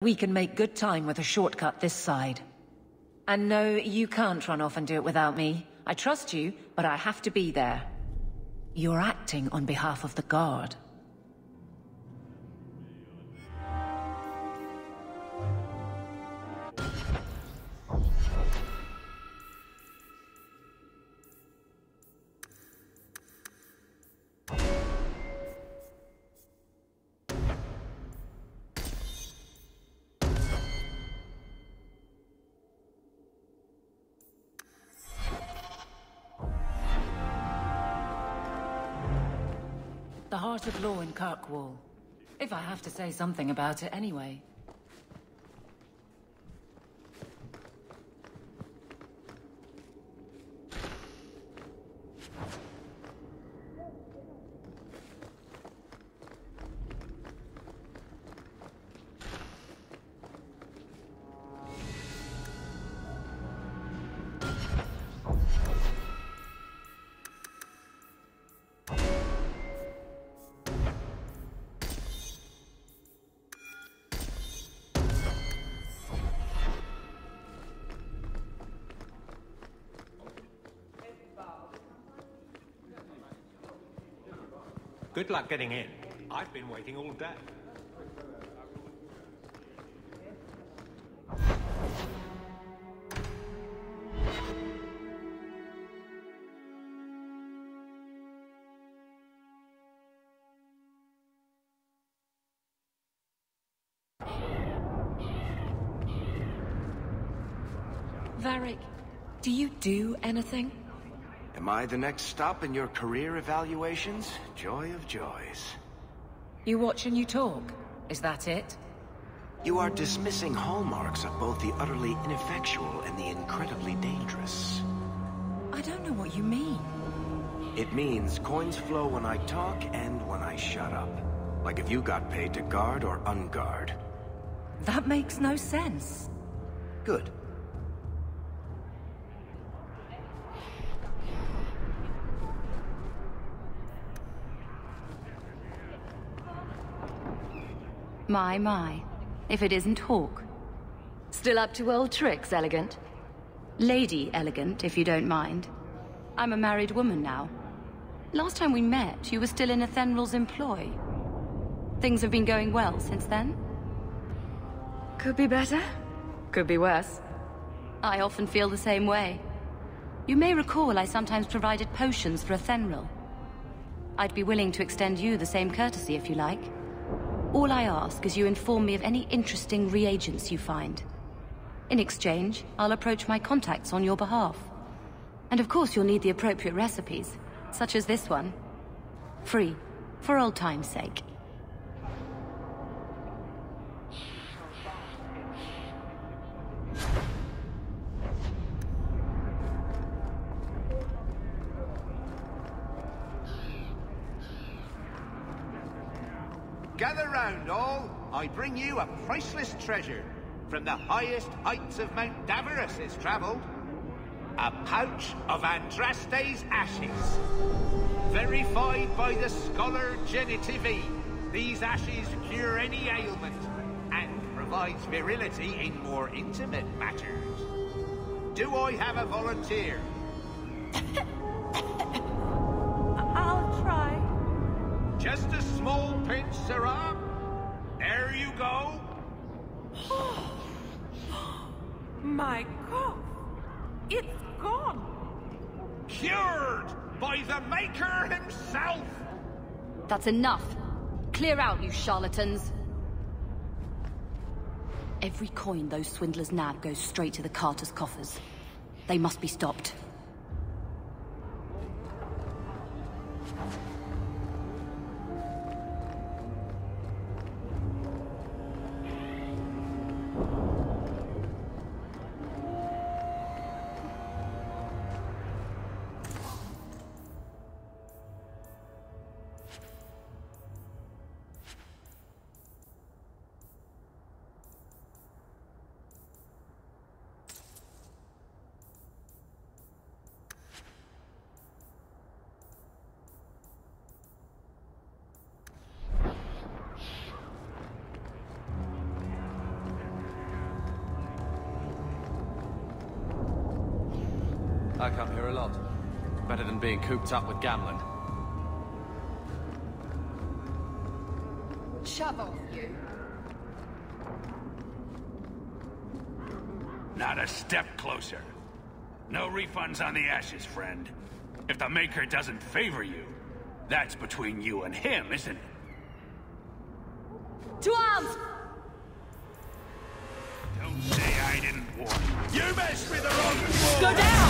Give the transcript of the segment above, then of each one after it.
We can make good time with a shortcut this side. And no, you can't run off and do it without me. I trust you, but I have to be there. You're acting on behalf of the Guard. The heart of law in Kirkwall. If I have to say something about it anyway. Good luck getting in. I've been waiting all day. Varric, do you do anything? Am I the next stop in your career evaluations? Joy of joys. You watch and you talk. Is that it? You are dismissing hallmarks of both the utterly ineffectual and the incredibly dangerous. I don't know what you mean. It means coins flow when I talk and when I shut up. Like if you got paid to guard or unguard. That makes no sense. Good. My. If it isn't Hawke. Still up to old tricks, Elegant? Lady Elegant, if you don't mind. I'm a married woman now. Last time we met, you were still in Athenral's employ. Things have been going well since then? Could be better. Could be worse. I often feel the same way. You may recall I sometimes provided potions for Athenral. I'd be willing to extend you the same courtesy if you like. All I ask is you inform me of any interesting reagents you find. In exchange, I'll approach my contacts on your behalf. And of course you'll need the appropriate recipes, such as this one. Free, for old time's sake. Gather round, all. I bring you a priceless treasure. From the highest heights of Mount Davros is travelled. A pouch of Andraste's ashes. Verified by the scholar Genitivi, these ashes cure any ailment and provides virility in more intimate matters. Do I have a volunteer? I'll try. Just a small pinch, Sarah. There you go. My God, it's gone. Cured by the Maker himself. That's enough. Clear out, you charlatans. Every coin those swindlers nab goes straight to the Carter's coffers. They must be stopped. I come here a lot. Better than being cooped up with Gamlen. Shove off, you. Not a step closer. No refunds on the ashes, friend. If the Maker doesn't favor you, that's between you and him, isn't it? To arms! Don't say I didn't warn you. You messed with the wrong one! Go down!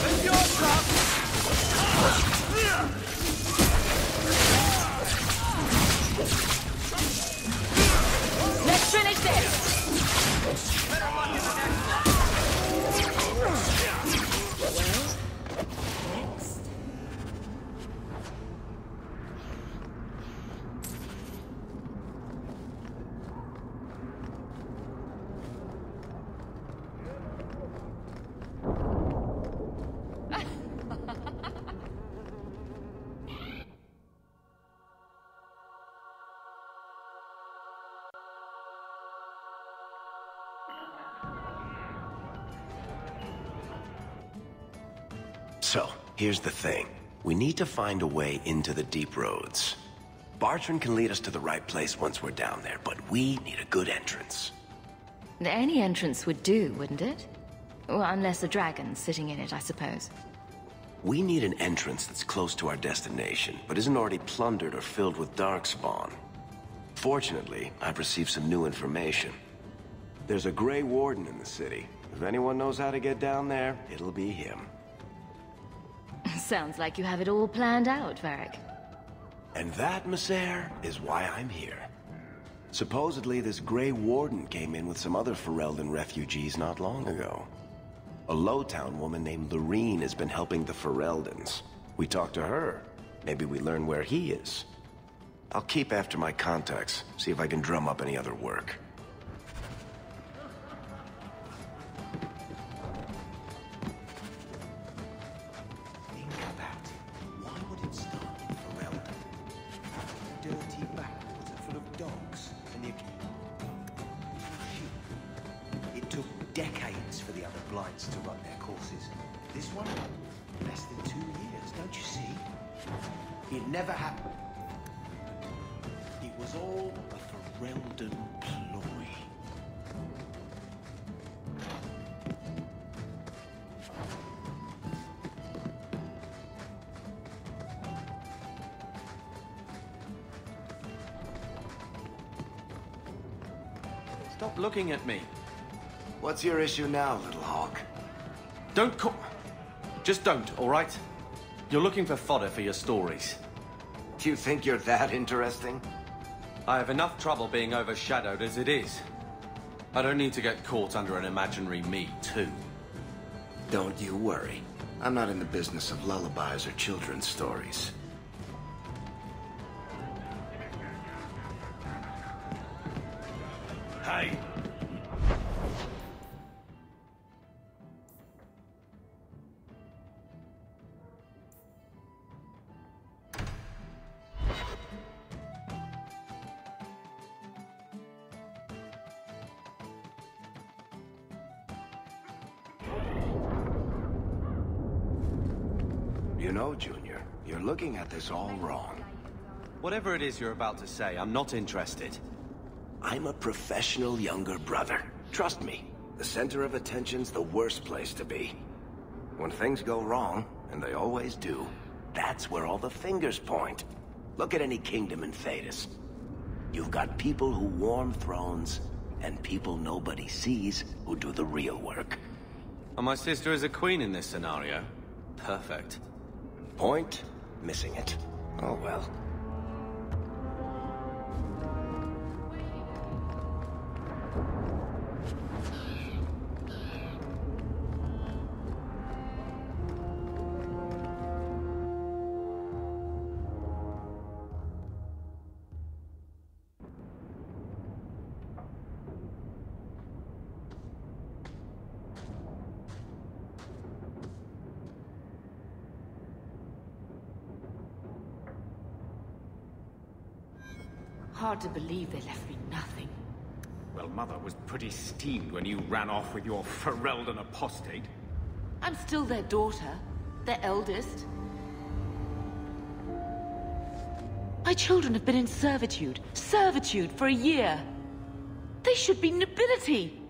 It's your trap! Let's finish this! So, here's the thing. We need to find a way into the deep roads. Bartrand can lead us to the right place once we're down there, but we need a good entrance. Any entrance would do, wouldn't it? Well, unless a dragon's sitting in it, I suppose. We need an entrance that's close to our destination, but isn't already plundered or filled with darkspawn. Fortunately, I've received some new information. There's a Grey Warden in the city. If anyone knows how to get down there, it'll be him. Sounds like you have it all planned out, Varric. And that, Messere, is why I'm here. Supposedly, this Grey Warden came in with some other Ferelden refugees not long ago. A Lowtown woman named Lorene has been helping the Fereldans. We talked to her. Maybe we learn where he is. I'll keep after my contacts, see if I can drum up any other work. Decades for the other Blights to run their courses. This one, less than 2 years, don't you see? It never happened. It was all a Ferelden ploy. Stop looking at me. What's your issue now, Little Hawk? Don't call... Just don't, all right? You're looking for fodder for your stories. Do you think you're that interesting? I have enough trouble being overshadowed as it is. I don't need to get caught under an imaginary me, too. Don't you worry. I'm not in the business of lullabies or children's stories. Hey! You know, Junior, you're looking at this all wrong. Whatever it is you're about to say, I'm not interested. I'm a professional younger brother. Trust me, the center of attention's the worst place to be. When things go wrong, and they always do, that's where all the fingers point. Look at any kingdom in Thedas. You've got people who warm thrones, and people nobody sees who do the real work. And my sister is a queen in this scenario. Perfect. Point, missing it. Oh well. Hard to believe they left me nothing. Well, Mother was pretty steamed when you ran off with your Ferelden apostate. I'm still their daughter, their eldest. My children have been in servitude for a year. They should be nobility.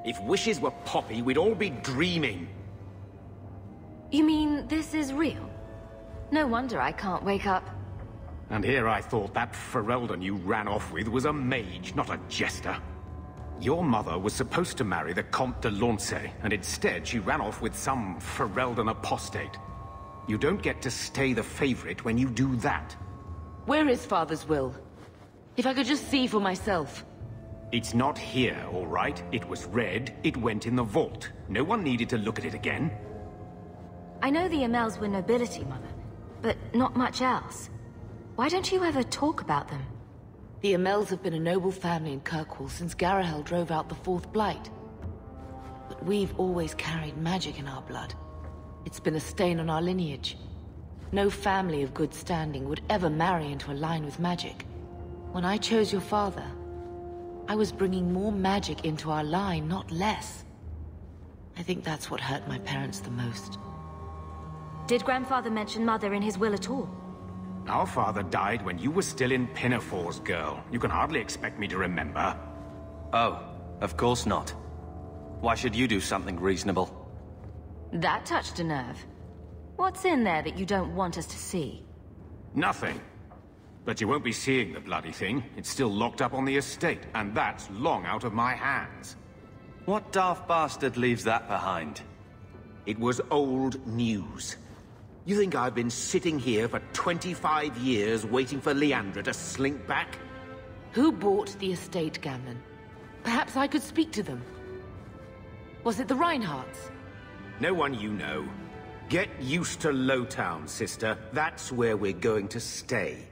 If wishes were poppy, we'd all be dreaming. You mean this is real? No wonder I can't wake up. And here I thought that Ferelden you ran off with was a mage, not a jester. Your mother was supposed to marry the Comte de Launcey, and instead she ran off with some Ferelden apostate. You don't get to stay the favorite when you do that. Where is Father's will? If I could just see for myself. It's not here, all right? It was read, it went in the vault. No one needed to look at it again. I know the Amels were nobility, Mother, but not much else. Why don't you ever talk about them? The Amels have been a noble family in Kirkwall since Garahel drove out the Fourth Blight. But we've always carried magic in our blood. It's been a stain on our lineage. No family of good standing would ever marry into a line with magic. When I chose your father, I was bringing more magic into our line, not less. I think that's what hurt my parents the most. Did Grandfather mention Mother in his will at all? Our father died when you were still in Pinafores, girl. You can hardly expect me to remember. Oh, of course not. Why should you do something reasonable? That touched a nerve. What's in there that you don't want us to see? Nothing. But you won't be seeing the bloody thing. It's still locked up on the estate, and that's long out of my hands. What daft bastard leaves that behind? It was old news. You think I've been sitting here for 25 years waiting for Leandra to slink back? Who bought the estate, Gamlen? Perhaps I could speak to them. Was it the Reinhardts? No one you know. Get used to Lowtown, sister. That's where we're going to stay.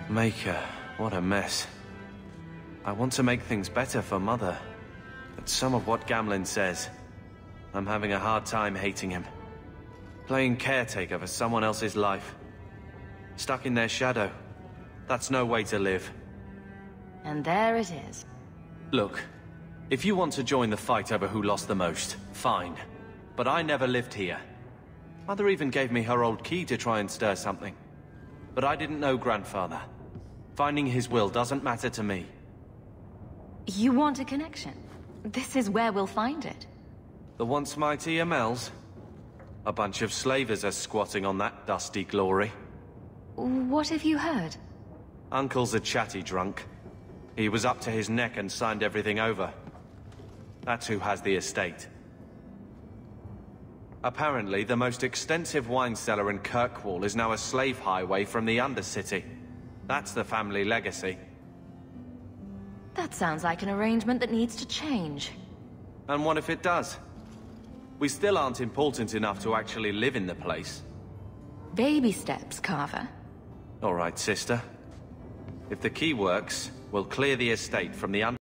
Maker, what a mess. I want to make things better for Mother. But some of what Gamlen says, I'm having a hard time hating him. Playing caretaker for someone else's life. Stuck in their shadow. That's no way to live. And there it is. Look, if you want to join the fight over who lost the most, fine. But I never lived here. Mother even gave me her old key to try and stir something. But I didn't know Grandfather. Finding his will doesn't matter to me. You want a connection? This is where we'll find it. The once mighty Amels? A bunch of slavers are squatting on that dusty glory. What have you heard? Uncle's a chatty drunk. He was up to his neck and signed everything over. That's who has the estate. Apparently, the most extensive wine cellar in Kirkwall is now a slave highway from the Undercity. That's the family legacy. That sounds like an arrangement that needs to change. And what if it does? We still aren't important enough to actually live in the place. Baby steps, Carver. All right, sister. If the key works, we'll clear the estate from the